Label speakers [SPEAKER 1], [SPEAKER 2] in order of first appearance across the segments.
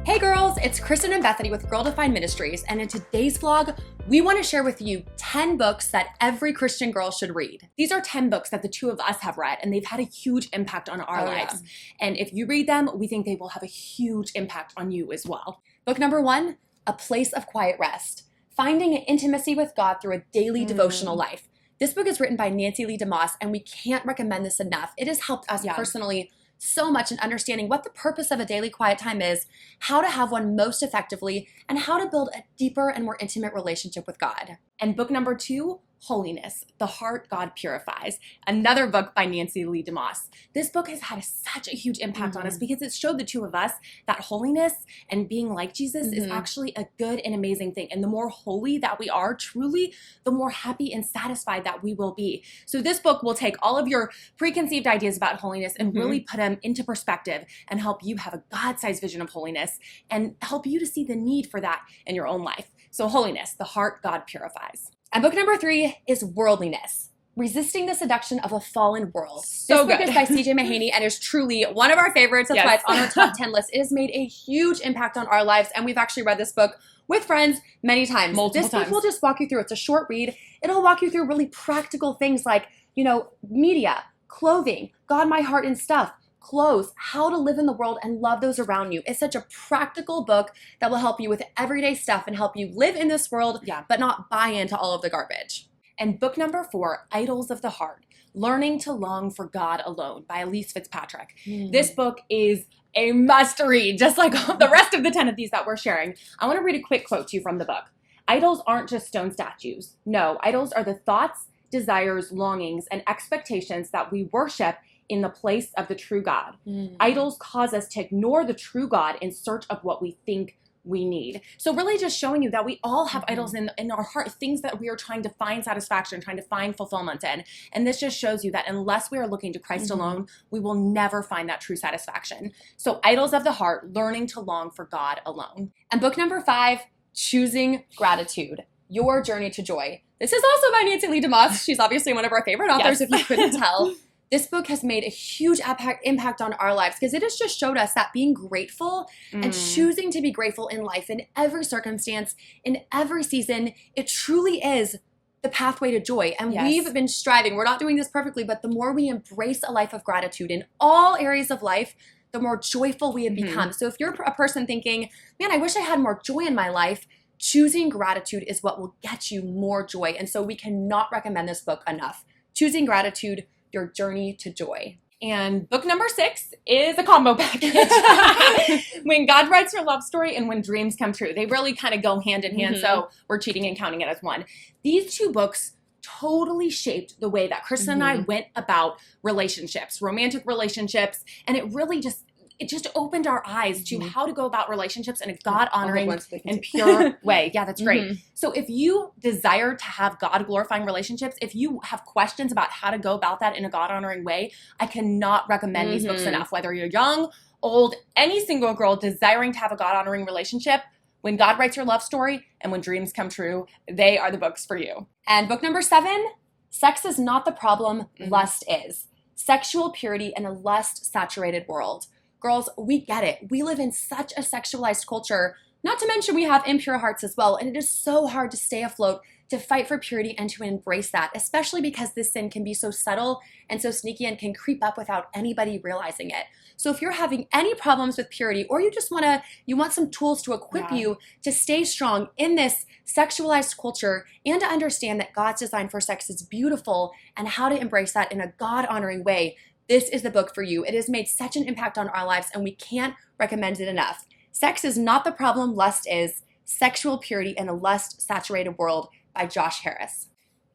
[SPEAKER 1] Hey girls, it's Kristen and Bethany with Girl Defined Ministries, and in today's vlog, we want to share with you 10 books that every Christian girl should read. These are 10 books that the two of us have read, and they've had a huge impact on our lives. Yeah. And if you read them, we think they will have a huge impact on you as well. Book number 1, A Place of Quiet Rest, Finding Intimacy with God Through a Daily Devotional Life. This book is written by Nancy Lee DeMoss, and we can't recommend this enough. It has helped us personally so much in understanding what the purpose of a daily quiet time is, how to have one most effectively, and how to build a deeper and more intimate relationship with God. And book number 2, Holiness, The Heart God Purifies, another book by Nancy Lee DeMoss. This book has had such a huge impact on us because it showed the two of us that holiness and being like Jesus is actually a good and amazing thing. And the more holy that we are, truly, the more happy and satisfied that we will be. So this book will take all of your preconceived ideas about holiness and really put them into perspective and help you have a God-sized vision of holiness and help you to see the need for that in your own life. So Holiness, The Heart God Purifies. And book number 3 is Worldliness, Resisting the Seduction of a Fallen World. This book is by C.J. Mahaney and is truly one of our favorites. That's why it's on our top 10 list. It has made a huge impact on our lives, and we've actually read this book with friends many times. This book will just walk you through. It's a short read. It'll walk you through really practical things like, media, clothing, God, my heart, and stuff. Clothes, how to live in the world and love those around you. It's such a practical book that will help you with everyday stuff and help you live in this world, but not buy into all of the garbage. And book number 4, Idols of the Heart, Learning to Long for God Alone by Elyse Fitzpatrick. This book is a must read, just like the rest of the 10 of these that we're sharing. I want to read a quick quote to you from the book. Idols aren't just stone statues. No, idols are the thoughts, desires, longings, and expectations that we worship in the place of the true God. Idols cause us to ignore the true God in search of what we think we need. So really just showing you that we all have idols in our heart, things that we are trying to find satisfaction, trying to find fulfillment in. And this just shows you that unless we are looking to Christ alone, we will never find that true satisfaction. So Idols of the Heart, Learning to Long for God Alone. And book number 5, Choosing Gratitude, Your Journey to Joy. This is also by Nancy Lee DeMoss. She's obviously one of our favorite authors, if you couldn't tell. This book has made a huge impact on our lives because it has just showed us that being grateful and choosing to be grateful in life, in every circumstance, in every season, it truly is the pathway to joy. And we've been striving. We're not doing this perfectly, but the more we embrace a life of gratitude in all areas of life, the more joyful we have become. So if you're a person thinking, man, I wish I had more joy in my life, choosing gratitude is what will get you more joy. And so we cannot recommend this book enough. Choosing Gratitude, Your Journey to Joy. And book number 6 is a combo package. When God Writes Your Love Story and When Dreams Come True. They really kind of go hand in hand, so we're cheating and counting it as one. These two books totally shaped the way that Kristen and I went about relationships, romantic relationships, and it really just opened our eyes to how to go about relationships in a God-honoring and pure way. Yeah, that's great. So if you desire to have God-glorifying relationships, if you have questions about how to go about that in a God-honoring way, I cannot recommend these books enough. Whether you're young, old, any single girl desiring to have a God-honoring relationship, When God Writes Your Love Story and When Dreams Come True, they are the books for you. And book number 7, Sex is Not the Problem, Lust Is. Sexual Purity in a Lust-Saturated World. Girls, we get it. We live in such a sexualized culture, not to mention we have impure hearts as well, and it is so hard to stay afloat, to fight for purity and to embrace that, especially because this sin can be so subtle and so sneaky and can creep up without anybody realizing it. So if you're having any problems with purity, or you just want some tools to equip you to stay strong in this sexualized culture and to understand that God's design for sex is beautiful and how to embrace that in a God-honoring way, this is the book for you. It has made such an impact on our lives, and we can't recommend it enough. Sex is Not the Problem, Lust Is. Sexual Purity in a Lust-Saturated World by Josh Harris.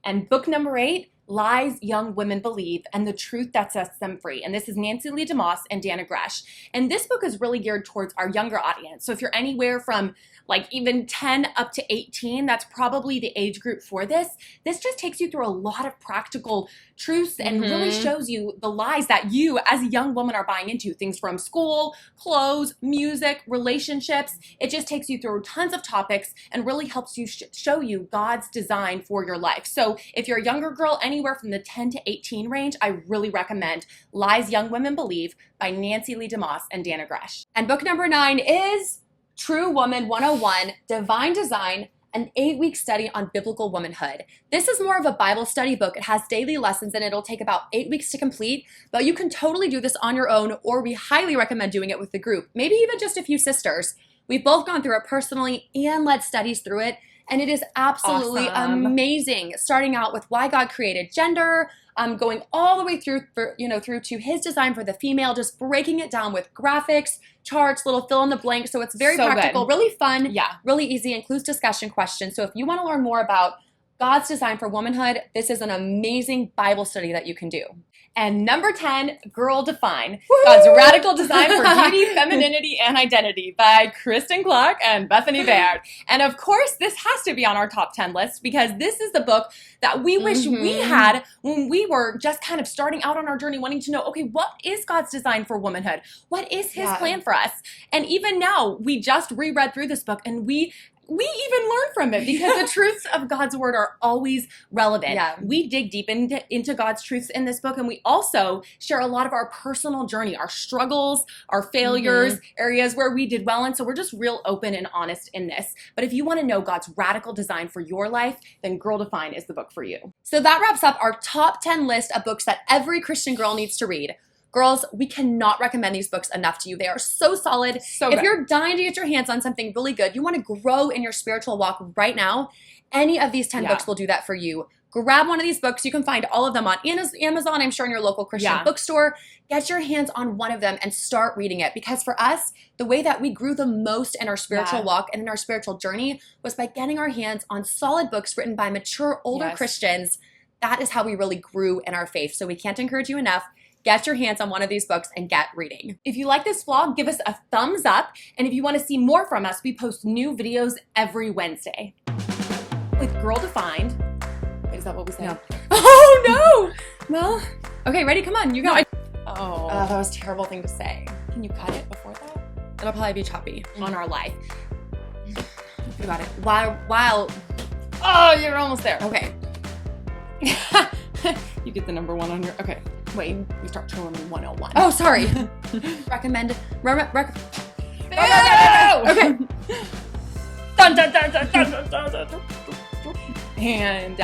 [SPEAKER 1] And book number 8, Lies Young Women Believe and the Truth That Sets Them Free. And this is Nancy Lee DeMoss and Dana Gresh. And this book is really geared towards our younger audience. So if you're anywhere from even 10 up to 18, that's probably the age group for this. This just takes you through a lot of practical truths and really shows you the lies that you as a young woman are buying into. Things from school, clothes, music, relationships. It just takes you through tons of topics and really helps you show you God's design for your life. So if you're a younger girl, anywhere from the 10 to 18 range, I really recommend Lies Young Women Believe by Nancy Lee DeMoss and Dana Gresh. And book number 9 is True Woman 101, Divine Design, an 8-week study on biblical womanhood. This is more of a Bible study book. It has daily lessons and it'll take about 8 weeks to complete, but you can totally do this on your own, or we highly recommend doing it with the group, maybe even just a few sisters. We've both gone through it personally and led studies through it, and it is absolutely amazing. Starting out with why God created gender, going all the way through to his design for the female, just breaking it down with graphics, charts, little fill in the blank. So it's very practical, really fun, really easy, includes discussion questions. So if you want to learn more about God's design for womanhood, this is an amazing Bible study that you can do. And number 10, Girl Define, God's Radical Design for Beauty, Femininity, and Identity by Kristen Clark and Bethany Baird. And of course, this has to be on our top 10 list because this is the book that we wish we had when we were just kind of starting out on our journey, wanting to know, okay, what is God's design for womanhood? What is his plan for us? And even now, we just reread through this book and we even learn from it because the truths of God's word are always relevant. We dig deep into God's truths in this book, and we also share a lot of our personal journey, our struggles, our failures, areas where we did well in. So we're just real open and honest in this. But if you want to know God's radical design for your life, then Girl Define is the book for you. So that wraps up our top 10 list of books that every Christian girl needs to read. Girls, we cannot recommend these books enough to you. They are so solid. If you're dying to get your hands on something really good, you want to grow in your spiritual walk right now, any of these 10 books will do that for you. Grab one of these books. You can find all of them on Amazon, I'm sure, in your local Christian bookstore. Get your hands on one of them and start reading it. Because for us, the way that we grew the most in our spiritual walk and in our spiritual journey was by getting our hands on solid books written by mature, older Christians. That is how we really grew in our faith. So we can't encourage you enough. Get your hands on one of these books and get reading. If you like this vlog, give us a thumbs up. And if you want to see more from us, we post new videos every Wednesday. With Girl Defined. Wait, is that what we said? No. Oh, no. Well, okay, ready? Come on. You go. Oh, that was a terrible thing to say. Can you cut it before that? It'll probably be choppy on our life. You got it. While. Oh, you're almost there. Okay. You get the number 1 on your. Okay. Wait, we start True Woman 101. Oh, sorry. Recommend. Okay. Dun, dun, dun, dun, dun, dun, dun, dun. And